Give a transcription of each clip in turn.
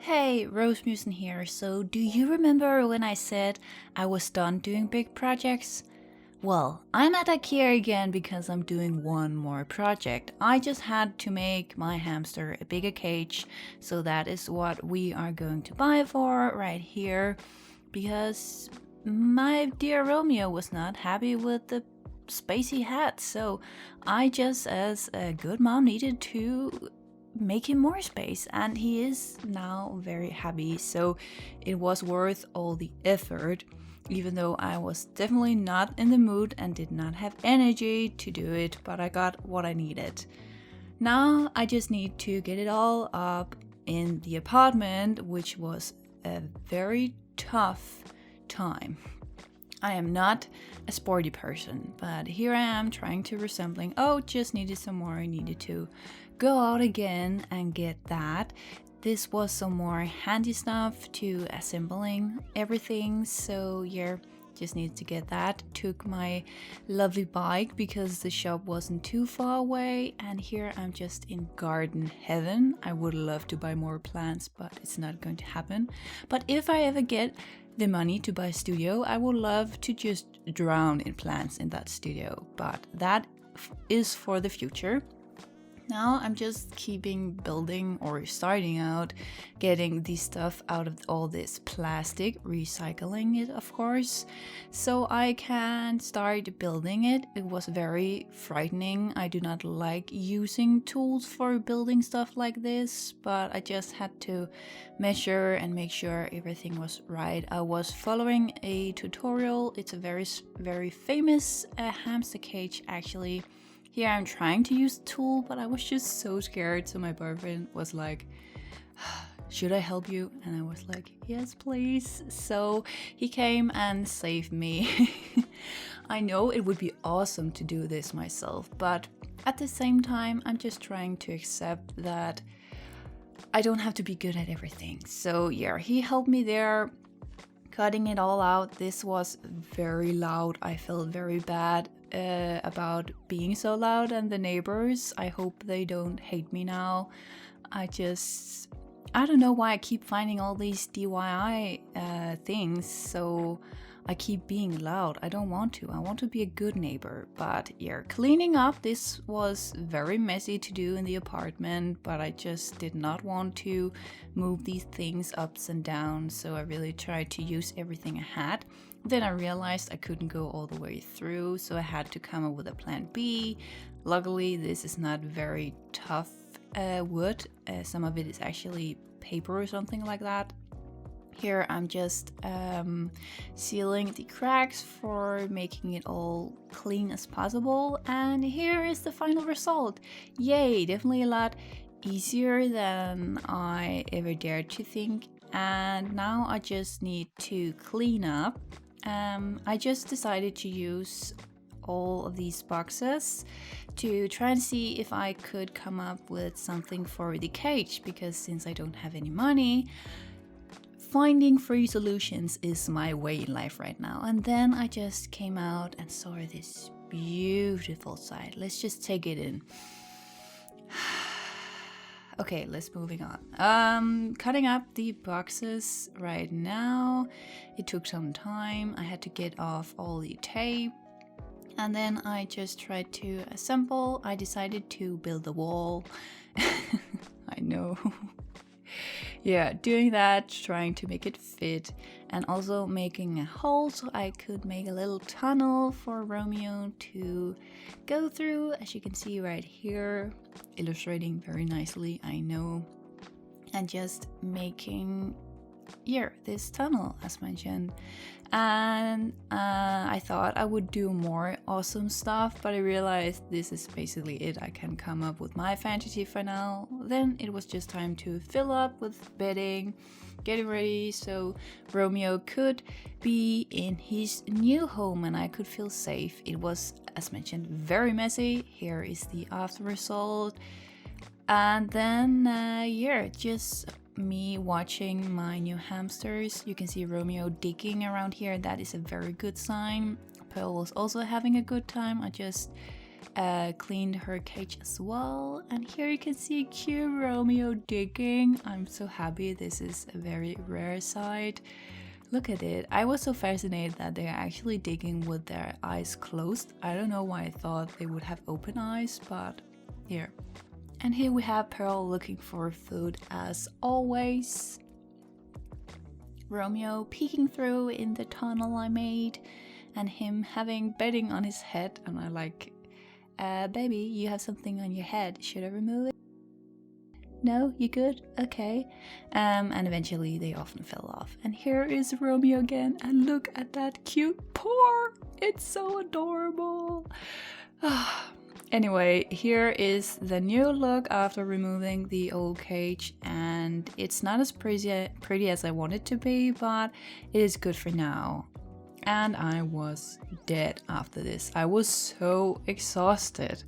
Hey, Rosemusen here. So, do you remember when I said I was done doing big projects? Well, I'm at IKEA again because I'm doing one more project. I just had to make my hamster a bigger cage, so that is what we are going to buy for right here because my dear Romeo was not happy with the space he had, so I just, as a good mom, needed to make him more space, and he is now very happy, so it was worth all the effort, even though I was definitely not in the mood and did not have energy to do it, but I got what I needed. Now I just need to get it all up in the apartment, which was a very tough time. I am not a sporty person, but here I am trying to resembling, just needed some more, I needed to go out again and get that. This was some more handy stuff to assembling everything, so yeah, just needed to get that. Took my lovely bike because the shop wasn't too far away, and here I'm just in garden heaven. I would love to buy more plants, but it's not going to happen. But if I ever get the money to buy a studio, I would love to just drown in plants in that studio, but that is for the future. Now I'm just keeping building or starting out, getting the stuff out of all this plastic, recycling it of course, so I can start building it. It was very frightening. I do not like using tools for building stuff like this, but I just had to measure and make sure everything was right. I was following a tutorial. It's a very famous hamster cage actually. Here I'm trying to use the tool, but I was just so scared. So my boyfriend was like, should I help you? And I was like, yes, please. So he came and saved me. I know it would be awesome to do this myself, but at the same time, I'm just trying to accept that I don't have to be good at everything. So yeah, he helped me there, cutting it all out. This was very loud. I felt very bad about being so loud, and the neighbors, I hope they don't hate me now. I don't know why I keep finding all these DIY things, so I keep being loud. I don't want to. I want to be a good neighbor. But yeah, cleaning up, this was very messy to do in the apartment, but I just did not want to move these things ups and down, so I really tried to use everything I had. Then I realized I couldn't go all the way through, so I had to come up with a plan B. Luckily, this is not very tough wood. Some of it is actually paper or something like that. Here I'm just sealing the cracks for making it all clean as possible, and here is the final result. Yay, definitely a lot easier than I ever dared to think. And now I just need to clean up. I just decided to use all of these boxes to try and see if I could come up with something for the cage, because since I don't have any money, finding free solutions is my way in life right now. And then I just came out and saw this beautiful site. Let's just take it in. Okay, let's moving on. Cutting up the boxes right now. It took some time. I had to get off all the tape, and then I just tried to assemble. I decided to build a wall. I know. Yeah, doing that, trying to make it fit, and also making a hole so I could make a little tunnel for Romeo to go through, as you can see right here, illustrating very nicely, I know, and just making this tunnel as mentioned. And I thought I would do more awesome stuff, but I realized this is basically it I can come up with my fantasy for now. Then it was just time to fill up with bedding, getting ready so Romeo could be in his new home and I could feel safe. It was, as mentioned, very messy. Here is the after result. And then just me watching my new hamsters. You can see Romeo digging around here. That is a very good sign. Pearl was also having a good time. I just cleaned her cage as well. And here you can see cute Romeo digging. I'm so happy. This is a very rare sight. Look at it. I was so fascinated that they're actually digging with their eyes closed. I don't know why I thought they would have open eyes, but here. And here we have Pearl looking for food as always. Romeo peeking through in the tunnel I made, and him having bedding on his head. And I like, baby, you have something on your head. Should I remove it? No, you good? Okay. And eventually they often fell off. And here is Romeo again, and look at that cute paw. It's so adorable. Anyway, here is the new look after removing the old cage, and it's not as pretty as I want it to be, but it is good for now. And I was dead after this. I was so exhausted.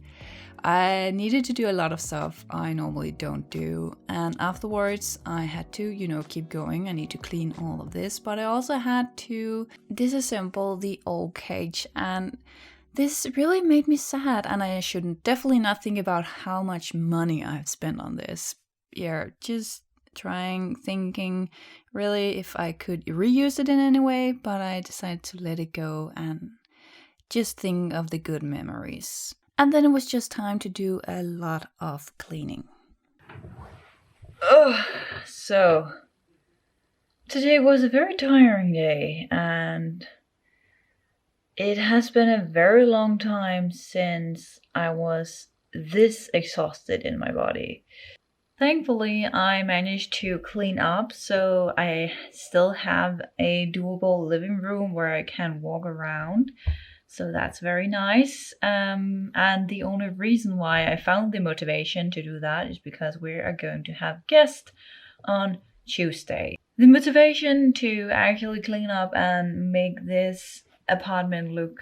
I needed to do a lot of stuff I normally don't do, and afterwards I had to, keep going. I need to clean all of this, but I also had to disassemble the old cage, and this really made me sad, and I shouldn't definitely not think about how much money I've spent on this. Yeah, just thinking really if I could reuse it in any way, but I decided to let it go and just think of the good memories. And then it was just time to do a lot of cleaning. So today was a very tiring day, and it has been a very long time since I was this exhausted in my body. Thankfully, I managed to clean up, so I still have a doable living room where I can walk around. So that's very nice. And the only reason why I found the motivation to do that is because we are going to have guests on Tuesday. The motivation to actually clean up and make this apartment look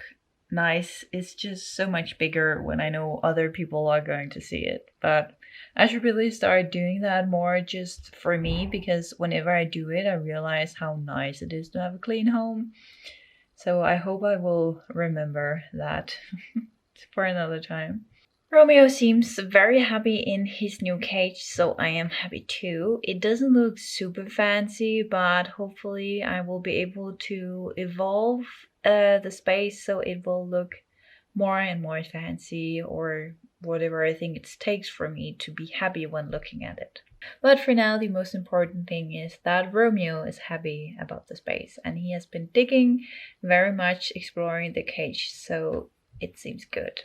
nice is just so much bigger when I know other people are going to see it. But I should really start doing that more just for me, because whenever I do it, I realize how nice it is to have a clean home. So I hope I will remember that for another time. Romeo seems very happy in his new cage, so I am happy too. It doesn't look super fancy, but hopefully I will be able to evolve the space so it will look more and more fancy, or whatever I think it takes for me to be happy when looking at it. But for now, the most important thing is that Romeo is happy about the space, and he has been digging very much, exploring the cage, so it seems good.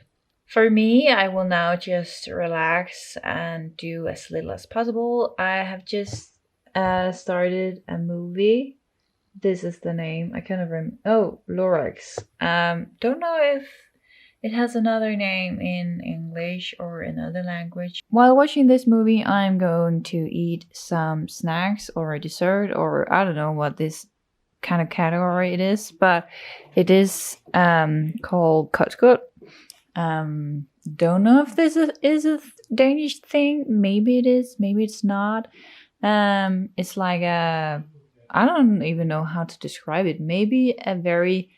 For me, I will now just relax and do as little as possible. I have just started a movie. This is the name. I kind of remember. Oh, Lorax. Don't know if it has another name in English or another language. While watching this movie, I'm going to eat some snacks or a dessert, or I don't know what this kind of category it is, but it is called kotskot. Don't know if this is a Danish thing. Maybe it is, maybe it's not. It's like I don't even know how to describe it. Maybe a very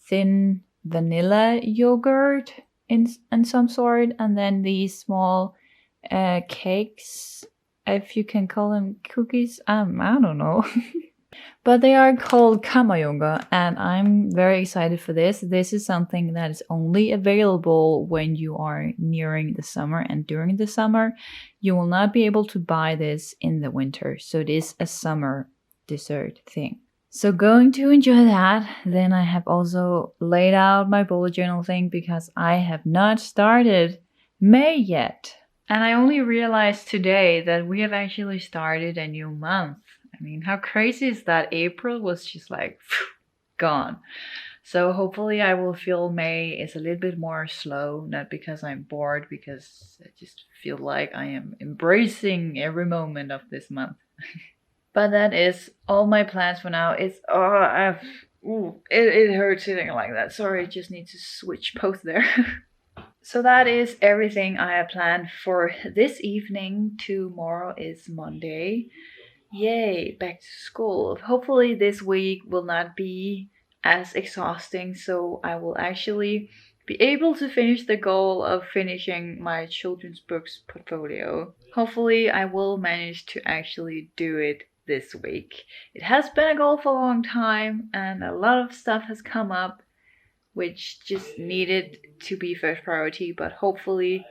thin vanilla yogurt in some sort, and then these small cakes, if you can call them cookies. I don't know. But they are called kammerjunker, and I'm very excited for this. This is something that is only available when you are nearing the summer, and during the summer you will not be able to buy this in the winter. So it is a summer dessert thing. So going to enjoy that. Then I have also laid out my bullet journal thing because I have not started May yet. And I only realized today that we have actually started a new month. I mean, how crazy is that? April was just like gone. So hopefully I will feel May is a little bit more slow, not because I'm bored, because I just feel like I am embracing every moment of this month. But that is all my plans for now. It hurts sitting like that. Sorry, I just need to switch pose there. So that is everything I have planned for this evening. Tomorrow is Monday. Yay, back to school. Hopefully this week will not be as exhausting, so I will actually be able to finish the goal of finishing my children's books portfolio. Hopefully, I will manage to actually do it this week. It has been a goal for a long time, and a lot of stuff has come up which just needed to be first priority, but hopefully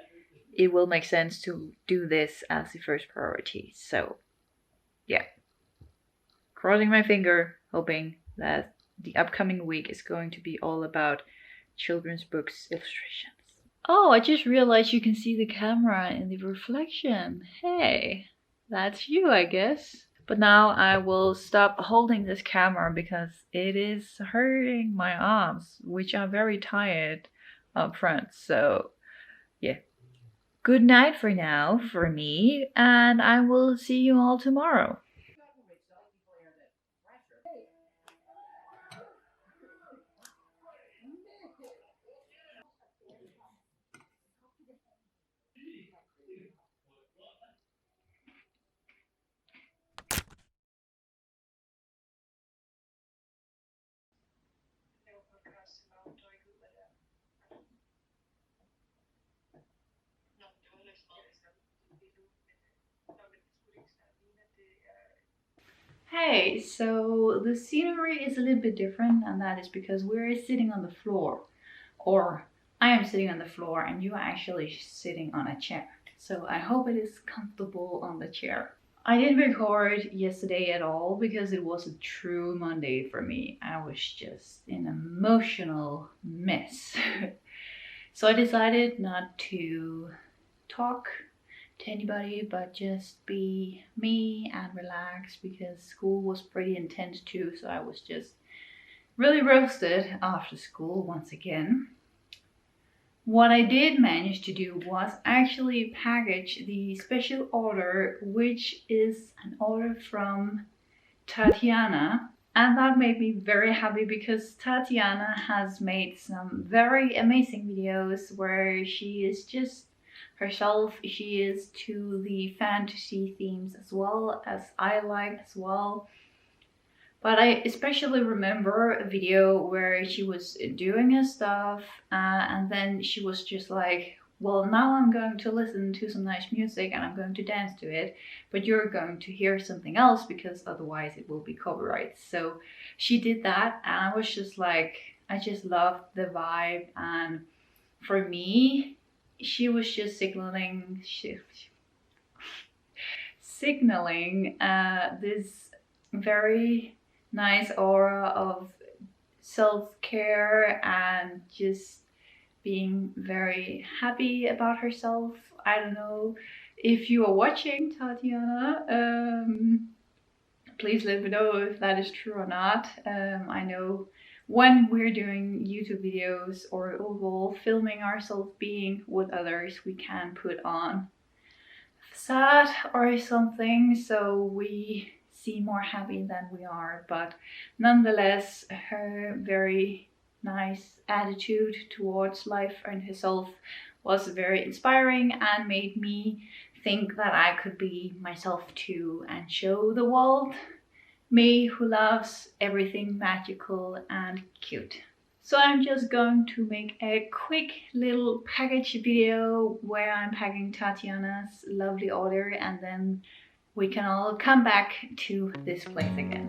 it will make sense to do this as the first priority. So, yeah. Crossing my finger, hoping that the upcoming week is going to be all about children's books illustrations. Oh, I just realized you can see the camera in the reflection. Hey, that's you, I guess. But now I will stop holding this camera because it is hurting my arms, which are very tired up front. So, yeah. Good night for now for me, and I will see you all tomorrow. Hey, so the scenery is a little bit different, and that is because we're sitting on the floor. Or I am sitting on the floor, and you are actually sitting on a chair. So I hope it is comfortable on the chair. I didn't record yesterday at all because it was a true Monday for me. I was just an emotional mess. So I decided not to talk to anybody but just be me and relax because school was pretty intense too. So I was just really roasted after school once again. What I did manage to do was actually package the special order, which is an order from Tatiana. And that made me very happy because Tatiana has made some very amazing videos where she is just herself. She is to the fantasy themes as well as I like as well. But I especially remember a video where she was doing her stuff and then she was just like, well, now I'm going to listen to some nice music and I'm going to dance to it, but you're going to hear something else because otherwise it will be copyright. So she did that and I was just like, I just loved the vibe. And for me, she was just signaling this very nice aura of self-care and just being very happy about herself. I don't know if you are watching, Tatiana. Please let me know if that is true or not. I know when we're doing YouTube videos or overall filming ourselves being with others, we can put on sad or something so we seem more happy than we are, but nonetheless her very nice attitude towards life and herself was very inspiring and made me think that I could be myself too and show the world me who loves everything magical and cute. So I'm just going to make a quick little package video where I'm packing Tatiana's lovely order and then we can all come back to this place again.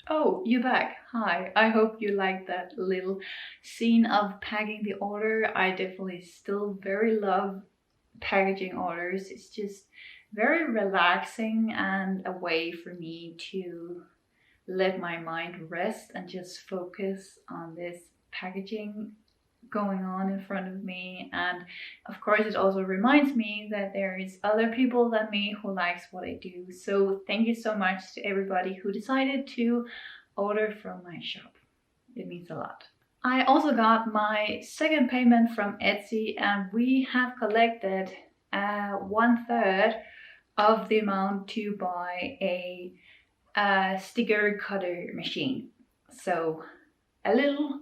Oh, you're back. Hi. I hope you liked that little scene of packing the order. I definitely still very love packaging orders. It's just very relaxing and a way for me to let my mind rest and just focus on this packaging going on in front of me. And of course it also reminds me that there is other people than me who likes what I do. So thank you so much to everybody who decided to order from my shop. It means a lot. I also got my second payment from Etsy, and we have collected 1/3 of the amount to buy a sticker cutter machine. So a little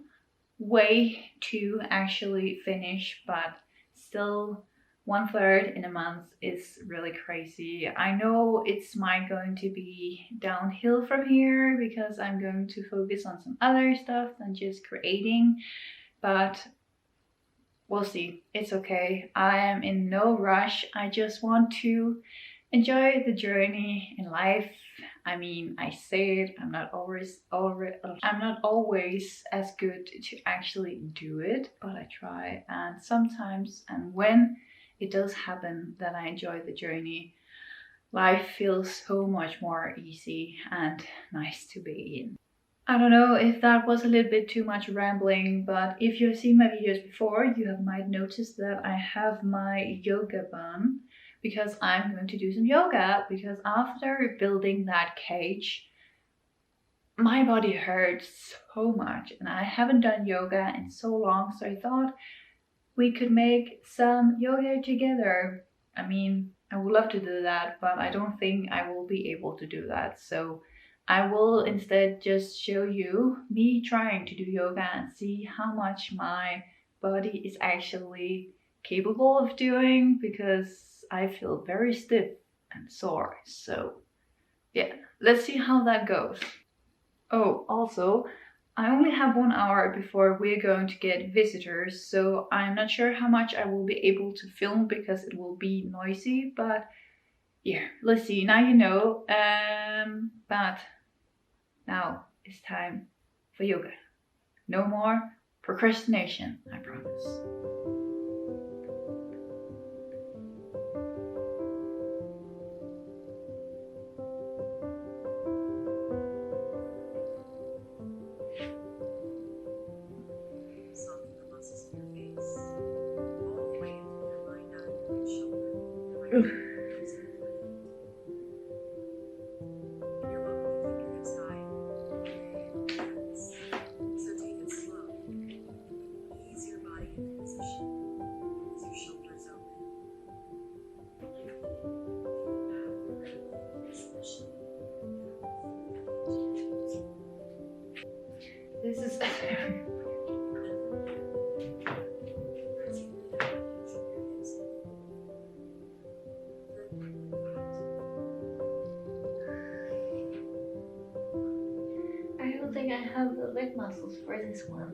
way to actually finish, but still 1/3 in a month is really crazy. I know it's might going to be downhill from here because I'm going to focus on some other stuff than just creating, but we'll see. It's okay. I am in no rush. I just want to enjoy the journey in life. I mean, I say it, I'm not always as good to actually do it, but I try. And sometimes, and when it does happen that I enjoy the journey, life feels so much more easy and nice to be in. I don't know if that was a little bit too much rambling, but if you've seen my videos before, you have might noticed that I have my yoga bun because I'm going to do some yoga, because after building that cage, my body hurts so much and I haven't done yoga in so long, so I thought we could make some yoga together. I mean, I would love to do that, but I don't think I will be able to do that. So I will instead just show you me trying to do yoga and see how much my body is actually capable of doing, because I feel very stiff and sore. So yeah, let's see how that goes. Oh, also, I only have 1 hour before we're going to get visitors, so I'm not sure how much I will be able to film because it will be noisy, but yeah, let's see. Now you know, but now it's time for yoga. No more procrastination, I promise. This is I don't think I have the leg muscles for this one.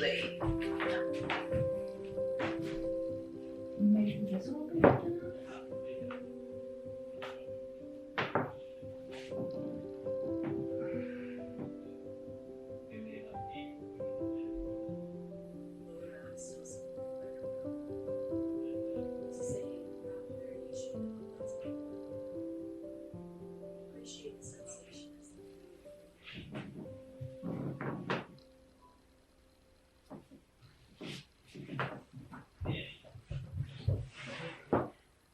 Late. Maybe this will be enough.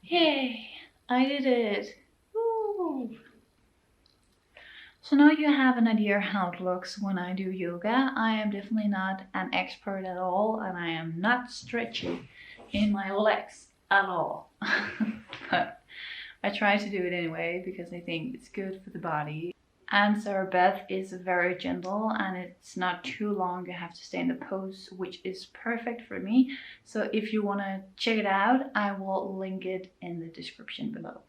Yay, I did it. Woo. So now you have an idea how it looks when I do yoga. I am definitely not an expert at all, and I am not stretchy in my legs at all. But I try to do it anyway because I think it's good for the body. And Sarah Beth is very gentle and it's not too long. You have to stay in the pose, which is perfect for me. So if you want to check it out, I will link it in the description below.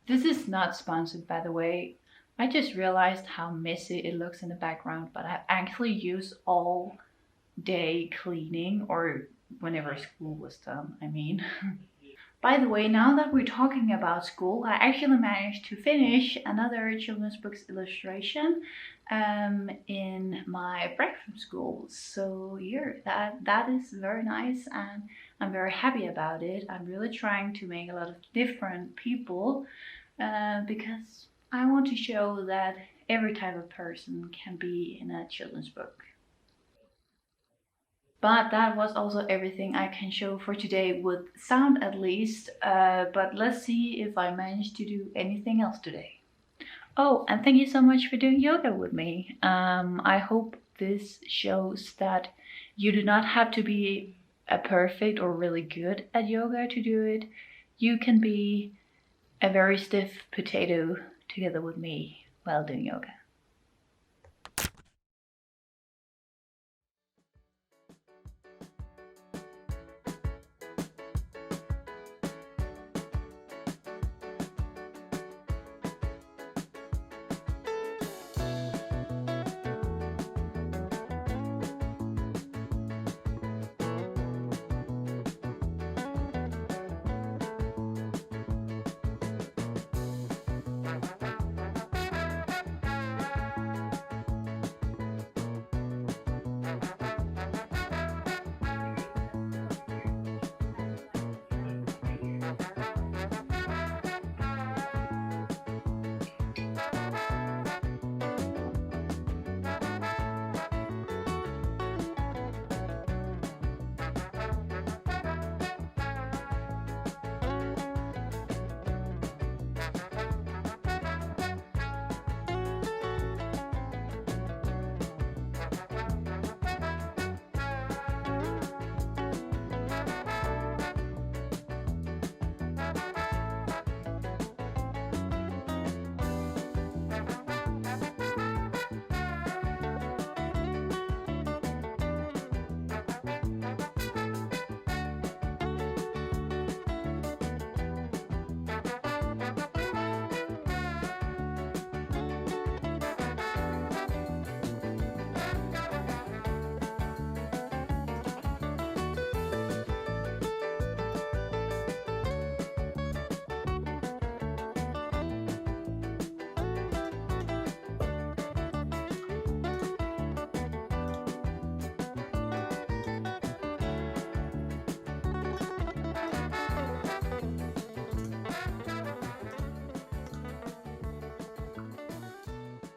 This is not sponsored, by the way. I just realized how messy it looks in the background, but I actually use all day cleaning, or whenever school was done, I mean. By the way, now that we're talking about school, I actually managed to finish another children's books illustration in my break from school. So yeah, that is very nice, and I'm very happy about it. I'm really trying to make a lot of different people because I want to show that every type of person can be in a children's book. But that was also everything I can show for today with sound at least. But let's see if I manage to do anything else today. Oh, and thank you so much for doing yoga with me. I hope this shows that you do not have to be a perfect or really good at yoga to do it. You can be a very stiff potato together with me while doing yoga.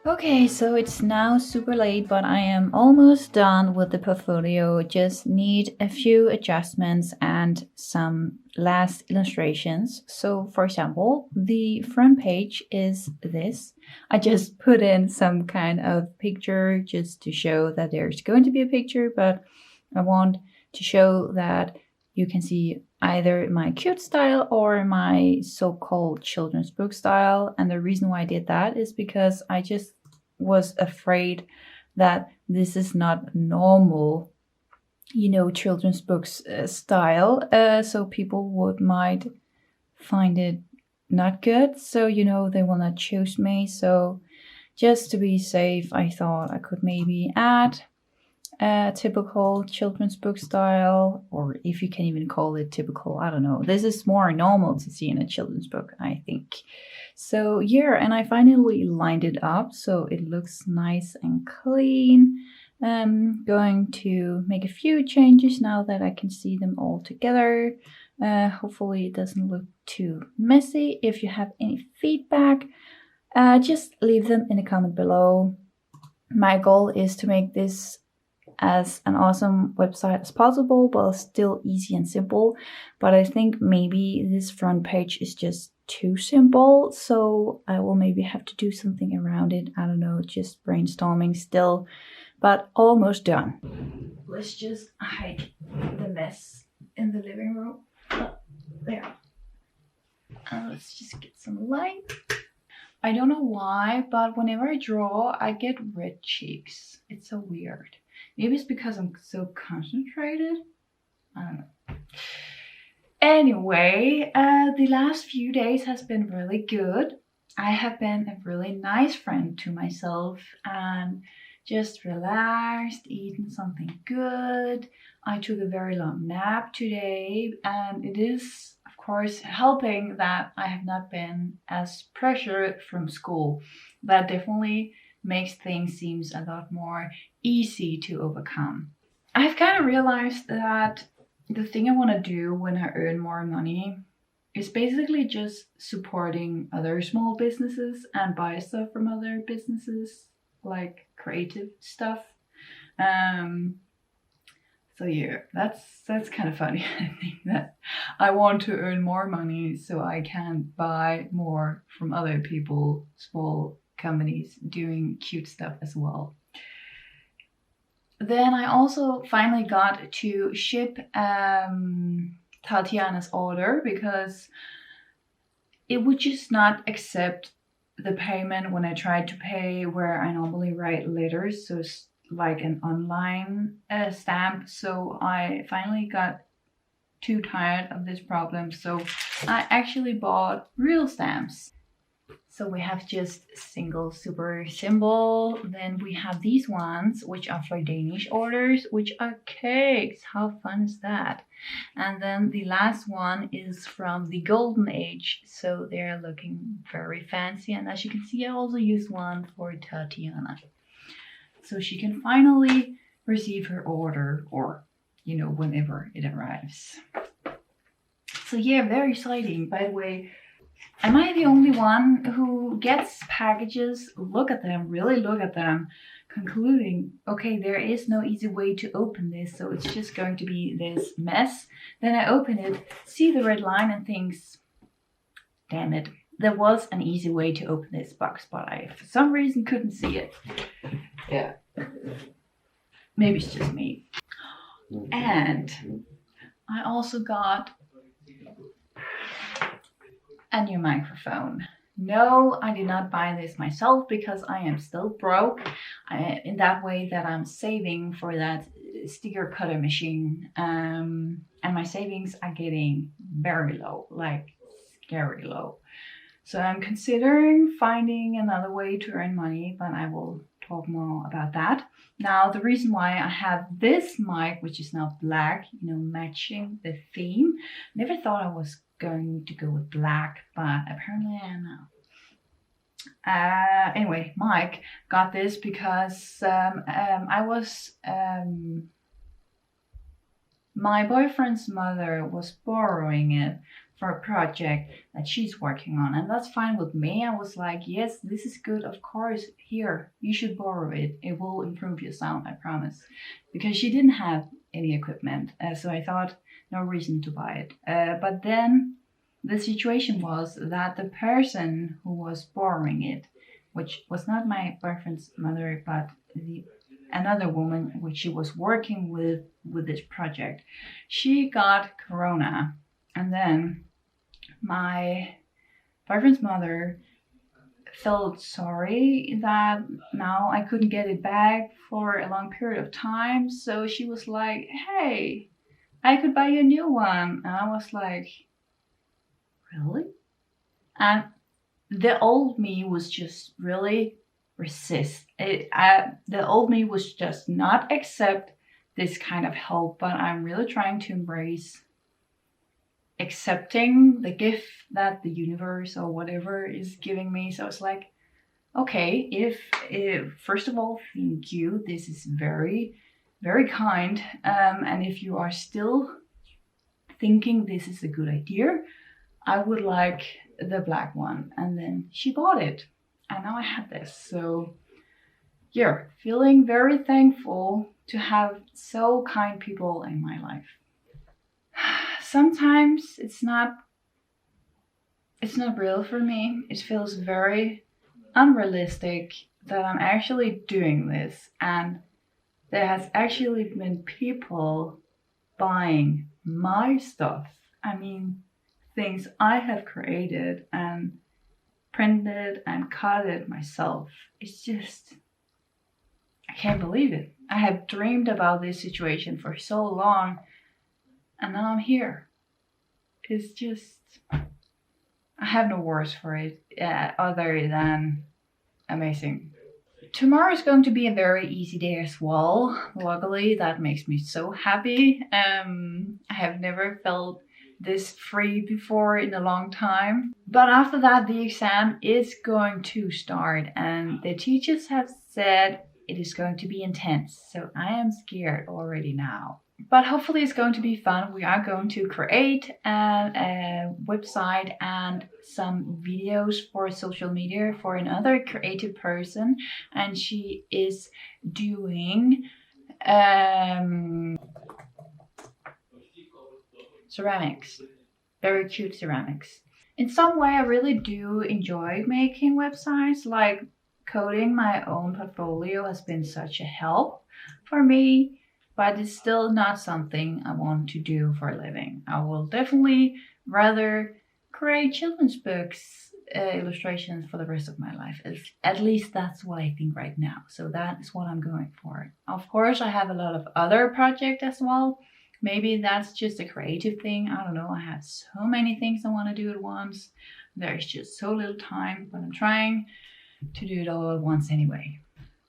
Okay, so it's now super late, but I am almost done with the portfolio. Just need a few adjustments and some last illustrations. So for example, the front page is this. I just put in some kind of picture just to show that there's going to be a picture, but I want to show that you can see either my cute style or my so-called children's book style. And the reason why I did that is because I just was afraid that this is not normal, children's books style. So people might find it not good. So, they will not choose me. So just to be safe, I thought I could maybe add a typical children's book style, or if you can even call it typical, I don't know. This is more normal to see in a children's book, I think. So yeah, and I finally lined it up so it looks nice and clean. I'm going to make a few changes now that I can see them all together. Hopefully it doesn't look too messy. If you have any feedback, just leave them in a comment below. My goal is to make this as an awesome website as possible, but still easy and simple. But I think maybe this front page is just too simple, so I will maybe have to do something around it. I don't know, just brainstorming still, but almost done. Let's just hide the mess in the living room. Oh, there. Let's just get some light. I don't know why, but whenever I draw, I get red cheeks. It's so weird. Maybe it's because I'm so concentrated. I don't know. Anyway, the last few days has been really good. I have been a really nice friend to myself and just relaxed, eaten something good. I took a very long nap today, and it is, of course, helping that I have not been as pressured from school. That definitely makes things seems a lot more easy to overcome. I've kind of realized that the thing I want to do when I earn more money is basically just supporting other small businesses and buy stuff from other businesses, like creative stuff. Um, so yeah, that's kind of funny. I think that I want to earn more money so I can buy more from other people, small companies doing cute stuff as well. Then I also finally got to ship Tatiana's order because it would just not accept the payment when I tried to pay where I normally write letters. So it's like an online stamp. So I finally got too tired of this problem. So I actually bought real stamps. So we have just single super symbol. Then we have these ones, which are for Danish orders, which are cakes. How fun is that? And then the last one is from the Golden Age. So they're looking very fancy. And as you can see, I also used one for Tatiana. So she can finally receive her order, or, you know, whenever it arrives. So yeah, very exciting. By the way, am I the only one who gets packages, look at them, really look at them, concluding, okay, there is no easy way to open this, so it's just going to be this mess. Then I open it, see the red line and thinks, damn it, there was an easy way to open this box, but I, for some reason, couldn't see it. Yeah. Maybe it's just me. And I also got a new microphone. No, I did not buy this myself because I am still broke in that way that I'm saving for that sticker cutter machine. And my savings are getting very low, like scary low. So I'm considering finding another way to earn money, but I will talk more about that. Now, the reason why I have this mic, which is now black, you know, matching the theme. Never thought I was going to go with black, but apparently I am now. Anyway, Mike got this because my boyfriend's mother was borrowing it for a project that she's working on, and that's fine with me. I was like, yes, this is good, of course, here, you should borrow it. It will improve your sound, I promise. Because she didn't have any equipment, so I thought no reason to buy it. But then the situation was that the person who was borrowing it, which was not my boyfriend's mother, but another woman which she was working with this project, she got corona. And then my boyfriend's mother felt sorry that now I couldn't get it back for a long period of time. So she was like, hey, I could buy you a new one. And I was like, really? And the old me was just really resist. The old me was just not accept this kind of help, but I'm really trying to embrace accepting the gift that the universe or whatever is giving me. So it's like, okay, if first of all, thank you. This is very, very kind. And if you are still thinking this is a good idea, I would like the black one. And then she bought it. And now I have this. So yeah, feeling very thankful to have so kind people in my life. Sometimes it's not real for me. It feels very unrealistic that I'm actually doing this, and there has actually been people buying my stuff. I mean, things I have created and printed and cut it myself. It's just, I can't believe it. I have dreamed about this situation for so long, and now I'm here. It's just, I have no words for it other than amazing. Tomorrow is going to be a very easy day as well. Luckily, that makes me so happy. I have never felt this free before in a long time. But after that, the exam is going to start, and the teachers have said it is going to be intense. So I am scared already now. But hopefully it's going to be fun. We are going to create a website and some videos for social media for another creative person, and she is doing ceramics, very cute ceramics. In some way, I really do enjoy making websites. Like coding my own portfolio has been such a help for me, but it's still not something I want to do for a living. I will definitely rather create children's books, illustrations for the rest of my life. At least that's what I think right now. So that is what I'm going for. Of course, I have a lot of other projects as well. Maybe that's just a creative thing. I don't know. I have so many things I want to do at once. There's just so little time, but I'm trying to do it all at once anyway.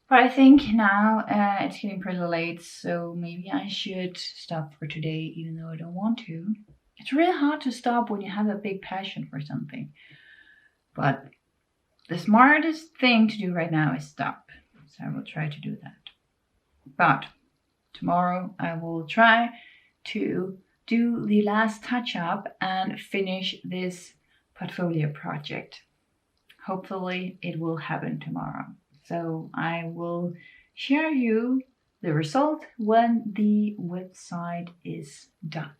But I think now it's getting pretty late, so maybe I should stop for today, even though I don't want to. It's really hard to stop when you have a big passion for something. But the smartest thing to do right now is stop. So I will try to do that. But tomorrow I will try to do the last touch up and finish this portfolio project. Hopefully it will happen tomorrow. So I will share you the result when the website is done.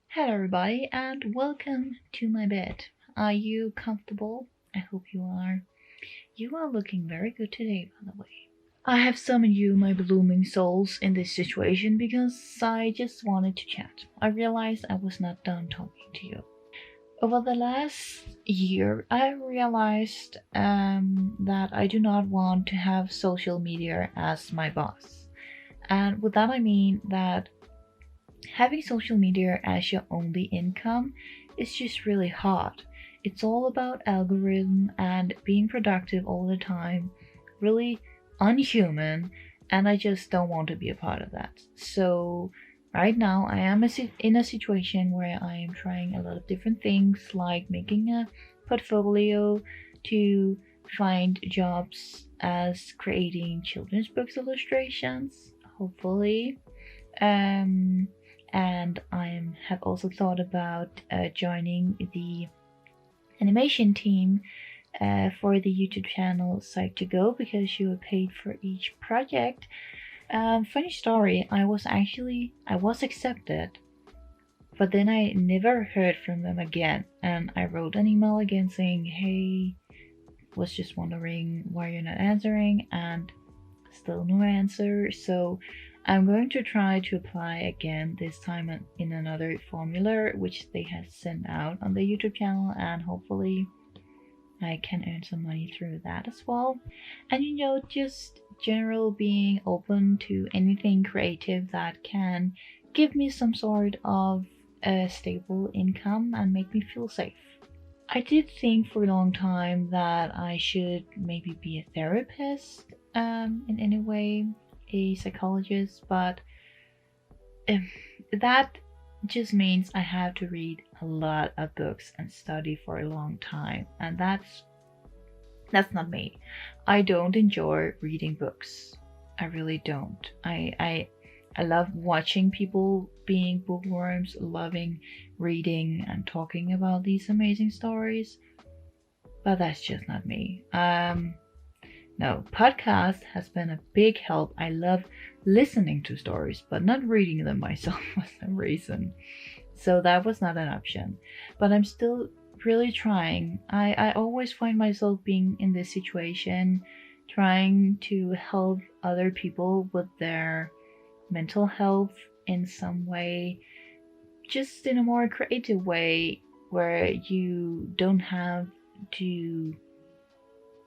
Hello everybody and welcome to my bed. Are you comfortable? I hope you are. You are looking very good today, by the way. I have summoned you, my blooming souls, in this situation because I just wanted to chat. I realized I was not done talking to you. Over the last year, I realized that I do not want to have social media as my boss. And with that, I mean that having social media as your only income is just really hard. It's all about algorithm and being productive all the time, really unhuman, and I just don't want to be a part of that. So right now I am in a situation where I am trying a lot of different things, like making a portfolio to find jobs as creating children's books illustrations, hopefully. And I have also thought about joining the animation team for the YouTube channel Psych to Go, because you are paid for each project. Funny story, I was accepted, but then I never heard from them again, and I wrote an email again saying, hey, was just wondering why you're not answering, and still no answer. So I'm going to try to apply again, this time in another formula which they have sent out on the YouTube channel, and hopefully I can earn some money through that as well. And just general being open to anything creative that can give me some sort of a stable income and make me feel safe. I did think for a long time that I should maybe be a therapist in any way, a psychologist, but that just means I have to read a lot of books and study for a long time, and that's not me. I don't enjoy reading books. I really don't. I love watching people being bookworms, loving reading and talking about these amazing stories, but that's just not me. No, podcast has been a big help. I love listening to stories, but not reading them myself for some reason. So that was not an option. But I'm still really trying. I always find myself being in this situation trying to help other people with their mental health in some way, just in a more creative way where you don't have to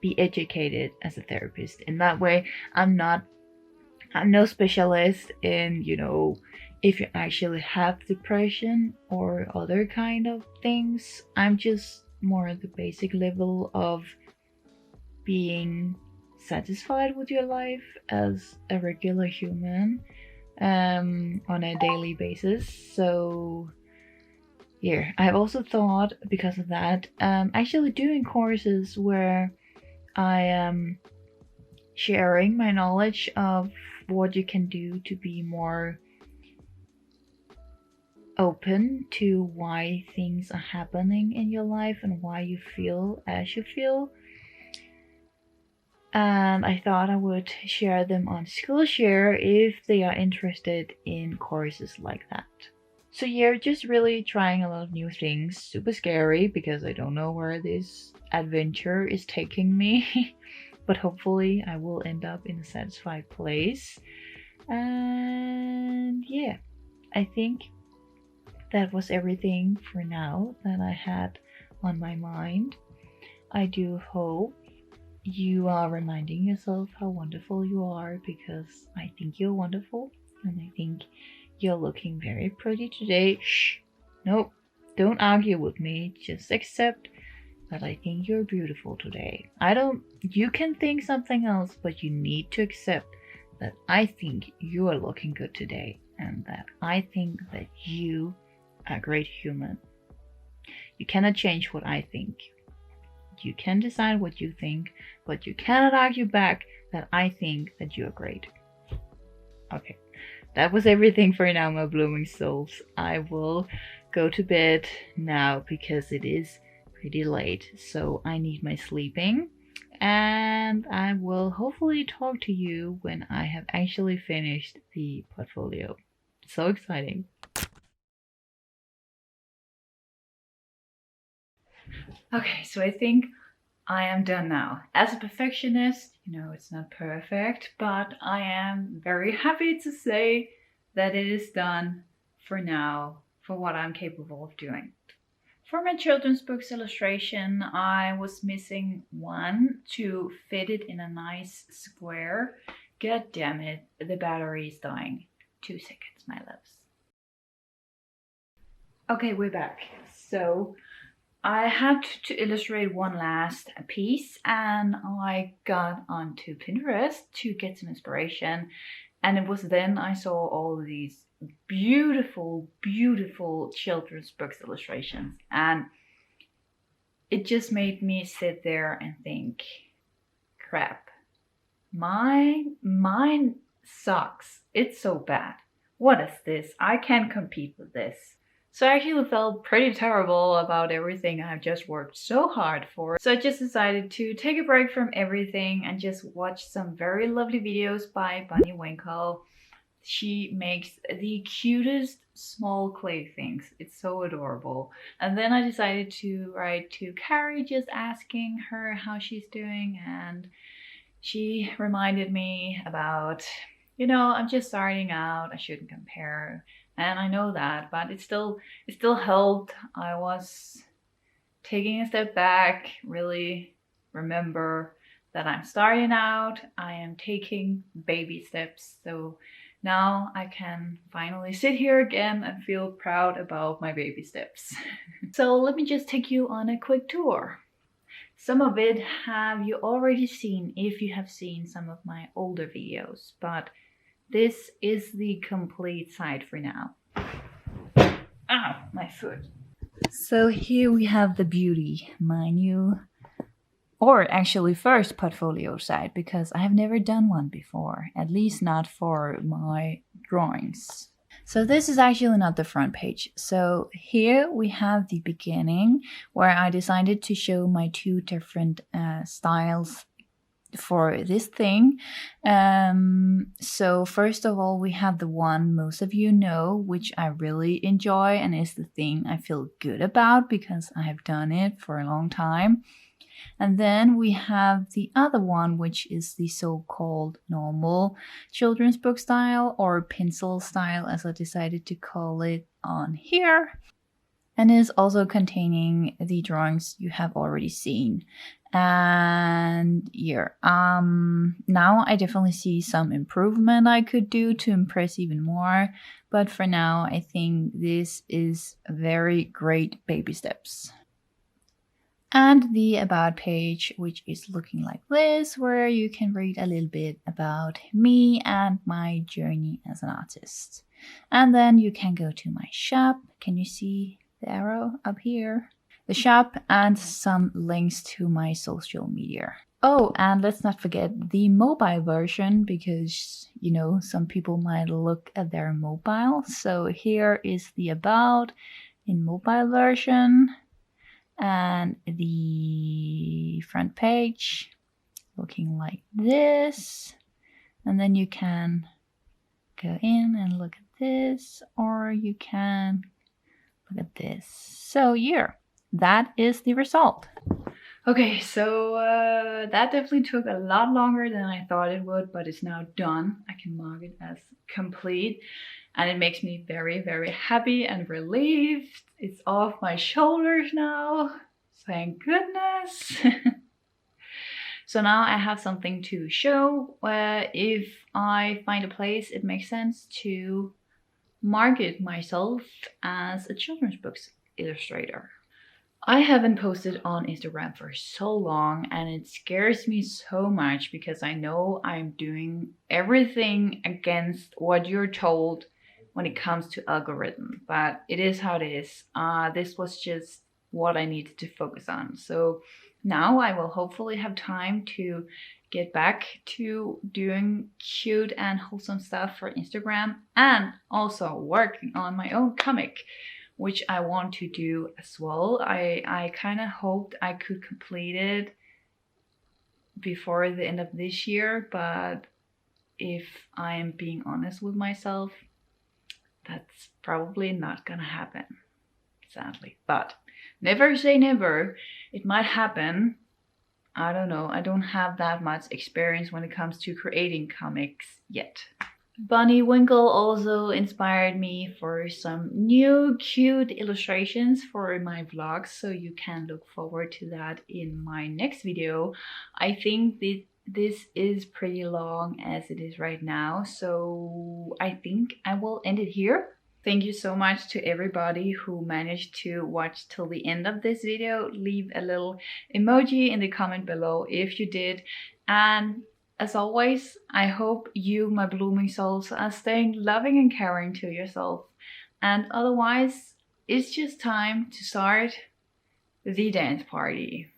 be educated as a therapist. In that way, I'm no specialist in, if you actually have depression or other kind of things. I'm just more at the basic level of being satisfied with your life as a regular human on a daily basis. So yeah, I've also thought, because of that, actually doing courses where I am sharing my knowledge of what you can do to be more open to why things are happening in your life and why you feel as you feel. And I thought I would share them on Skillshare if they are interested in courses like that. So yeah, just really trying a lot of new things. Super scary because I don't know where this adventure is taking me. But hopefully I will end up in a satisfied place. And yeah, I think that was everything for now that I had on my mind. I do hope you are reminding yourself how wonderful you are, because I think you're wonderful and I think you're looking very pretty today. Shh, nope, don't argue with me, just accept that I think you're beautiful today. You can think something else, but you need to accept that I think you are looking good today and that I think that you are a great human. You cannot change what I think. You can decide what you think, but you cannot argue back that I think that you're great. Okay, that was everything for now, my blooming souls. I will go to bed now because it is pretty late, so I need my sleeping. And I will hopefully talk to you when I have actually finished the portfolio. So exciting. Okay, so I think I am done now. As a perfectionist, it's not perfect, but I am very happy to say that it is done for now, for what I'm capable of doing. For my children's books illustration, I was missing one to fit it in a nice square. God damn it, the battery is dying. 2 seconds, my loves. Okay, we're back. So I had to illustrate one last piece, and I got onto Pinterest to get some inspiration. And it was then I saw all these beautiful, beautiful children's books illustrations. And it just made me sit there and think, crap, mine sucks. It's so bad. What is this? I can't compete with this. So I actually felt pretty terrible about everything I've just worked so hard for. So I just decided to take a break from everything and just watch some very lovely videos by Bunny Winkle. She makes the cutest small clay things. It's so adorable. And then I decided to write to Carrie, just asking her how she's doing, and she reminded me about, I'm just starting out, I shouldn't compare. And I know that, but it still helped. I was taking a step back, really remember that I'm starting out. I am taking baby steps. So now I can finally sit here again and feel proud about my baby steps. So let me just take you on a quick tour. Some of it have you already seen if you have seen some of my older videos, but this is the complete site for now. Ow, my foot. So here we have the beauty, my new, or actually first portfolio site, because I have never done one before, at least not for my drawings. So this is actually not the front page. So here we have the beginning, where I decided to show my two different styles for this thing. So first of all, we have the one most of you know, which I really enjoy and is the thing I feel good about because I have done it for a long time. And then we have the other one, which is the so-called normal children's book style, or pencil style as I decided to call it on here, and is also containing the drawings you have already seen. And here, now I definitely see some improvement I could do to impress even more, but for now I think this is very great baby steps. And the about page, which is looking like this, where you can read a little bit about me and my journey as an artist. And then you can go to my shop. Can you see the arrow up here? The shop, and some links to my social media. Oh, and let's not forget the mobile version, because you know some people might look at their mobile. So here is the about in mobile version, and the front page looking like this. And then you can go in and look at this, or you can look at this. So here, that is the result. Okay, so that definitely took a lot longer than I thought it would, but it's now done. I can mark it as complete, and it makes me very, very happy and relieved. It's off my shoulders now. Thank goodness. So now I have something to show where if I find a place it makes sense to market myself as a children's books illustrator. I haven't posted on Instagram for so long, and it scares me so much because I know I'm doing everything against what you're told when it comes to algorithm, but it is how it is. This was just what I needed to focus on. So now I will hopefully have time to get back to doing cute and wholesome stuff for Instagram, and also working on my own comic, which I want to do as well. I kind of hoped I could complete it before the end of this year, but if I am being honest with myself, that's probably not gonna happen, sadly. But never say never, it might happen. I don't know, I don't have that much experience when it comes to creating comics yet. Bunny Winkle also inspired me for some new cute illustrations for my vlogs, so you can look forward to that in my next video. I think this is pretty long as it is right now, so I think I will end it here. Thank you so much to everybody who managed to watch till the end of this video. Leave a little emoji in the comment below if you did, and as always, I hope you, my blooming souls, are staying loving and caring to yourself. And otherwise, it's just time to start the dance party.